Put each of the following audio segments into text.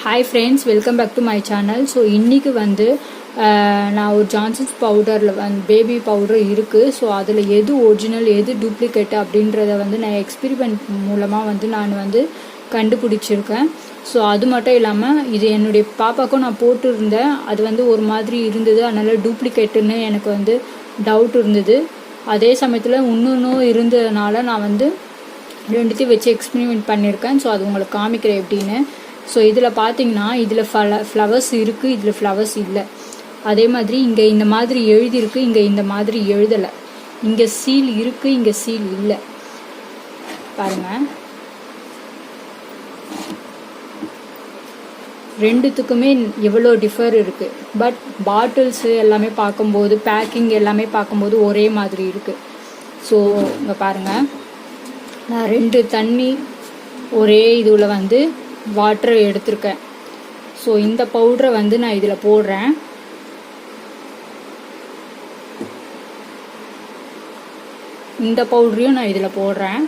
Hi friends, welcome back to my channel. So இன்றைக்கி வந்து நான் ஒரு ஜான்சன்ஸ் பவுடரில் பேபி பவுடர் இருக்குது. ஸோ அதில் எது ஒரிஜினல் எது டூப்ளிகேட் அப்படின்றத வந்து நான் எக்ஸ்பெரிமெண்ட் மூலமாக வந்து நான் கண்டுபிடிச்சிருக்கேன். ஸோ அது மட்டும் இல்லாமல் இது என்னுடைய பாப்பாவுக்கும் நான் போட்டுருந்தேன். அது வந்து ஒரு மாதிரி இருந்தது, அதனால் டூப்ளிகேட்டுன்னு எனக்கு டவுட் இருந்தது. அதே சமயத்தில் இன்னொன்றும் இருந்ததுனால நான் ரெண்டுத்தையும் வச்சு எக்ஸ்பெரிமெண்ட் பண்ணியிருக்கேன். ஸோ அது உங்களுக்கு காமிக்கிறேன் எப்படின்னு. ஸோ இதில் பார்த்தீங்கன்னா இதில் ஃப்ளவர்ஸ் இருக்குது, இதில் ஃப்ளவர்ஸ் இல்லை. அதே மாதிரி இங்கே இந்த மாதிரி எழுதியிருக்கு, இங்கே இந்த மாதிரி எழுதலை. இங்கே சீல் இருக்குது, இங்கே சீல் இல்லை. பாருங்கள், ரெண்டுத்துக்குமே எவ்வளோ டிஃபர் இருக்குது. பட் பாட்டில்ஸு எல்லாமே பார்க்கும்போது, பேக்கிங் எல்லாமே பார்க்கும்போது ஒரே மாதிரி இருக்குது. ஸோ இங்கே பாருங்கள், நான் 2 தண்ணி ஒரே இதில் வாட்டர் எடுத்திருக்கேன். ஸோ இந்த பவுடரை நான் இதில் போடுறேன். இந்த பவுடரையும் நான் இதில் போடுறேன்.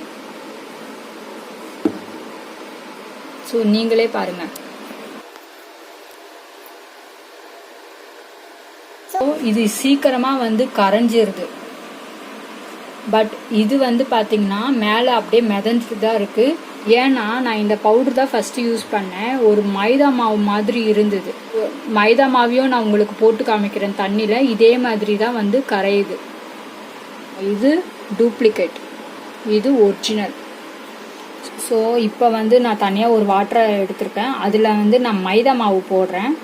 ஸோ நீங்களே பாருங்கள். ஸோ இது சீக்கிரமாக கரைஞ்சிருது. பட் இது பார்த்தீங்கன்னா மேலே அப்படியே மிதந்துட்டு தான் இருக்குது. ஏன்னா நான் இந்த பவுடர் தான் ஃபஸ்ட்டு யூஸ் பண்ணேன். ஒரு மைதா மாவு மாதிரி இருந்தது. மைதா மாவையும் நான் உங்களுக்கு போட்டு காமிக்கிறேன் தண்ணியில். இதே மாதிரி தான் கரையுது. இது டூப்ளிகேட், இது ஒரிஜினல். ஸோ இப்போ நான் தனியாக ஒரு வாட்டரை எடுத்திருக்கேன். அதில் நான் மைதா மாவு போடுறேன்.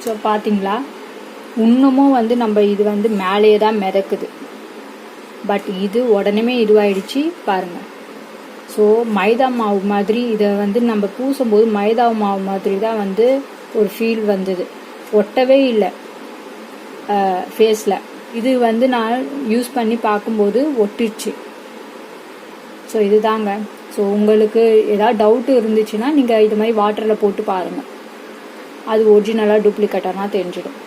ஸோ பார்த்தீங்களா, இன்னமும் நம்ம இது மேலேயே தான் மிதக்குது. பட் இது உடனே இதுவாயிடுச்சு பாருங்கள். ஸோ மைதா மாவு மாதிரி இதை நம்ம பூசும்போது மைதா மாவு மாதிரி தான் ஒரு ஃபீல் வந்தது. ஒட்டவே இல்லை ஃபேஸில். இது நான் யூஸ் பண்ணி பார்க்கும்போது ஒட்டிடுச்சு. ஸோ இதுதாங்க. ஸோ உங்களுக்கு ஏதாவது டவுட்டு இருந்துச்சுன்னா நீங்கள் இது மாதிரி வாட்டரில் போட்டு பாருங்கள். அது ஒரிஜினலாக டூப்ளிகேட்டானா தெரிஞ்சிடும்.